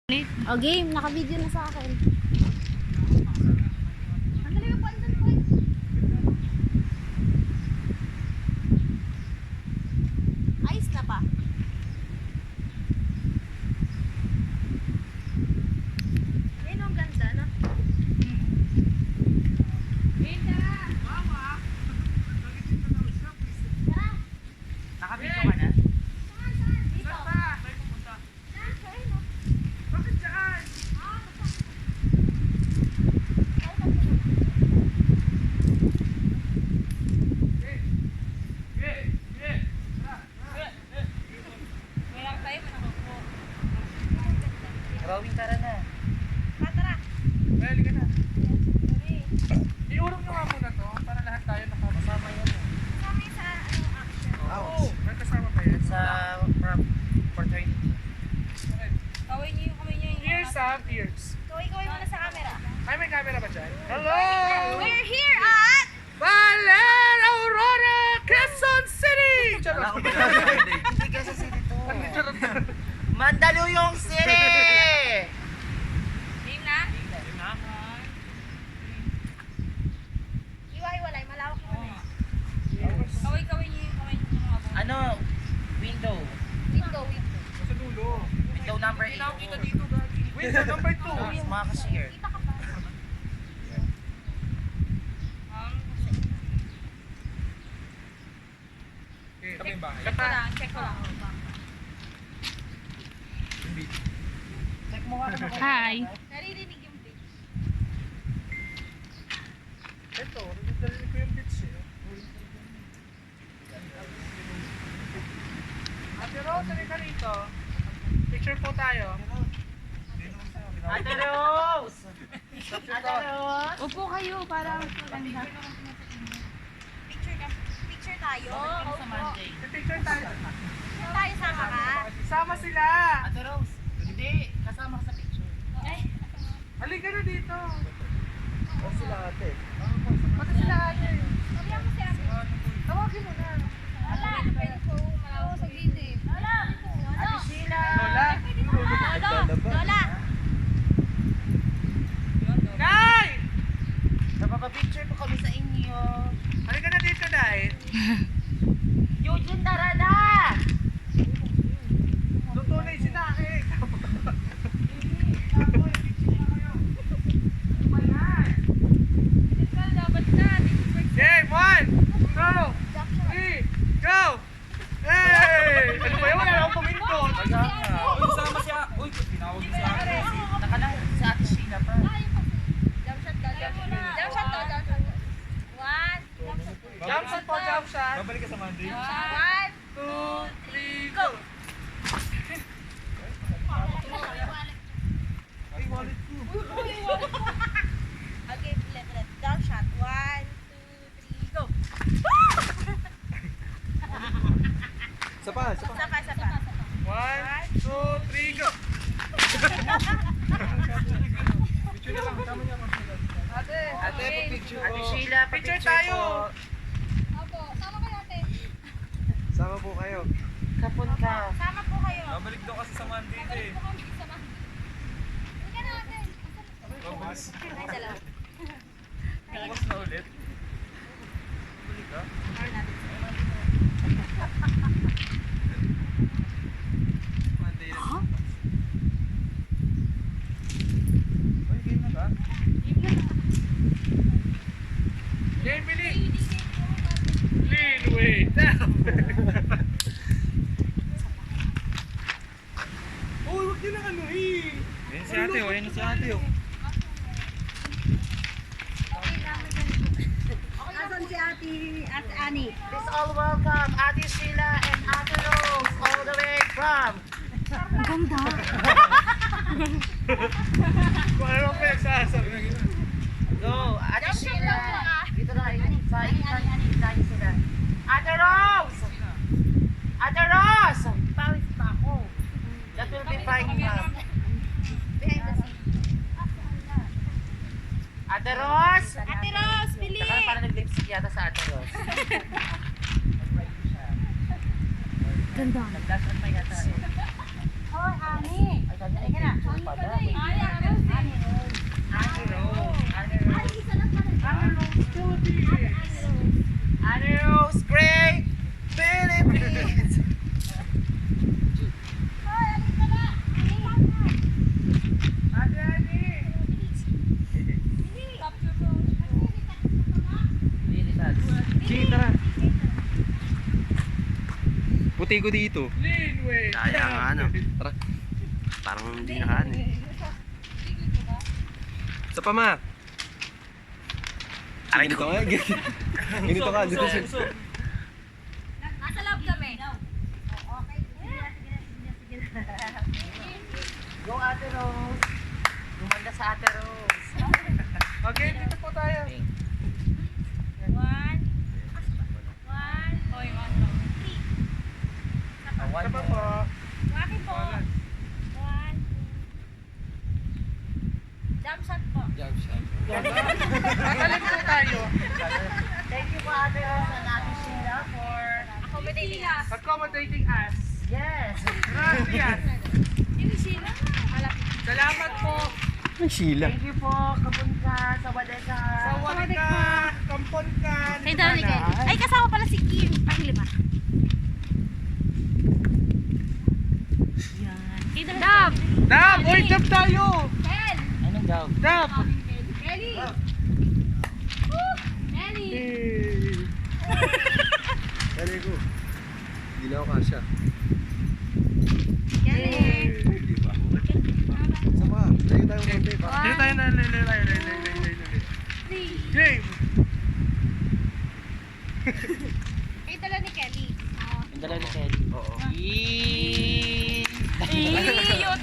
O game, naka-video na sa akin. Ayos na pa. Ayun ang ganda, no? Nakabito ka na? Drawing tara na. Tara. Well, ka na. Iurong nyo nga muna to para lahat tayo nakakasama yan. Kami sa action. Oo. May kasama pa yan. Sa fraternity. Kaway niyo yung kamay niyo yung... Ears ha, ears. Kaway muna sa camera. Ay, may camera ba dyan? Hello! We're here at... Balen, Aurora, Quezon City! Wala ko ba Hindi kasi city to. Mandaluyong City! Game na? Iwa-iwalay, malawak mo na. Kaway niyo yung kamay niyo mga boy. Ano? Window. Window. Sa dulo. Window number 8. Kita dito, Gagi. Window number 2. Mga cashier. Kita ka pa. Okay, kami ba? Check ko lang. Check mo nga naman. Hi. Naririnig yung beat. Ito, narinig ko yung bits eh. Ate Rose, halika rito. Picture po tayo. Ate Rose! Ate Rose! Upo kayo para maganda. Picture tayo. Picture tayo. Picture tayo sama ka. Sama sila. Ate Rose! Hindi, kasama ka sa picture. Halika na dito. Pati sila ate. Pati sila ate. Sabihan mo si ate. Tawagin mo na. Wala. Pwede ko. Malawak sa gilid. Wala. Ate Sheila! Lola. Lola. Day! Napapapicture po kami sa inyo. Halika na dito, Day. Eugene, tara na! Tutunay si Naki. Game, 1, 2, 3, go! Hey! Ano ba yun? Wala akong pumindot. Sama siya. Uy, tinawag niya sa akin. Nakalang sa Ate Sheila pa. Jump shot ka. Jump shot to. Jump shot. One. Jump shot po, jump shot. Babalik ka sa Monday. 1, 2, 3, go! Ay, wallet ko. Okay, let. Jump shot. 1, 2, 3, go. Sapa. Sapa. 1, 2, 3, go! Picture na lang, tama niya ako. Ate, picture po. Ate Sheila, Picture tayo. Opo, sama kayo ate. Sama po kayo. Kapon ka. Sama po kayo. Babalik daw kasi sa Monday eh. Halika na ate. Babas. Ay, dalawa. Babas na ulit. Balik ka? Monday na. Ay, game na ba? Game, Billy! Lean, wait, down! Uy, huwag nyo lang anuhin! Ayun si ate, ayun si ate. Asan si ate Ani? Please all welcome Ate Sheila and Ate Rose all the way from Ang ganda. Kung ano pa nagsasabi. Go, Ate Sheila. Dito na, sa ikan sila. Ate Rose! Ate Rose! Pawis pa ako. That will be fine, ma'am. Behind the scene. Ate Rose! Ate Rose, bili! Saka parang nag-lipstick yata sa Ate Rose. Nag-bright siya. Ganda. Nag-dash on pa yata. Hoy, Ani! Ay, Halika na. Annie Rose, Great Philippines! Ate Annie! Sige, tara. Puti ko dito. Linway. Kaya nga ano. Tara. Parang hindi nakaano eh. Sa pama. Aray Ganito ko. nga. Ganito ka. Dito siya. Nasa loob kami. Go Ate Rose! Gumanda sa Ate Rose! Okay, dito po tayo. One. Hoy, one. Sa pa po. Waki po. One. Jump shot po. Tatalim po tayo. Thank you po Ate Rose and Ate Sheila for... Accommodating us. Accommodating us. Yes! Gracias. Sino sila? Salamat po. Ang Sheila. Thank you po, kapun ka, sa wadeka. Sa wali ka. Kampon ka. Ay, dami kayo. Ay, kasama pala si Kim. Ay, lima. Yan. Dab! Dab! Uy, dab tayo! Ken! Anong daw? Dab! Kelly! Kelly! Kaya ko. Hindi na ako kasha. Kelly! Isa pa. Tayo tayo konti pa. Dito tayo na. Game! Ay, tala ni Kelly. Yung dalawa ni Kelly. Oo. Iyot!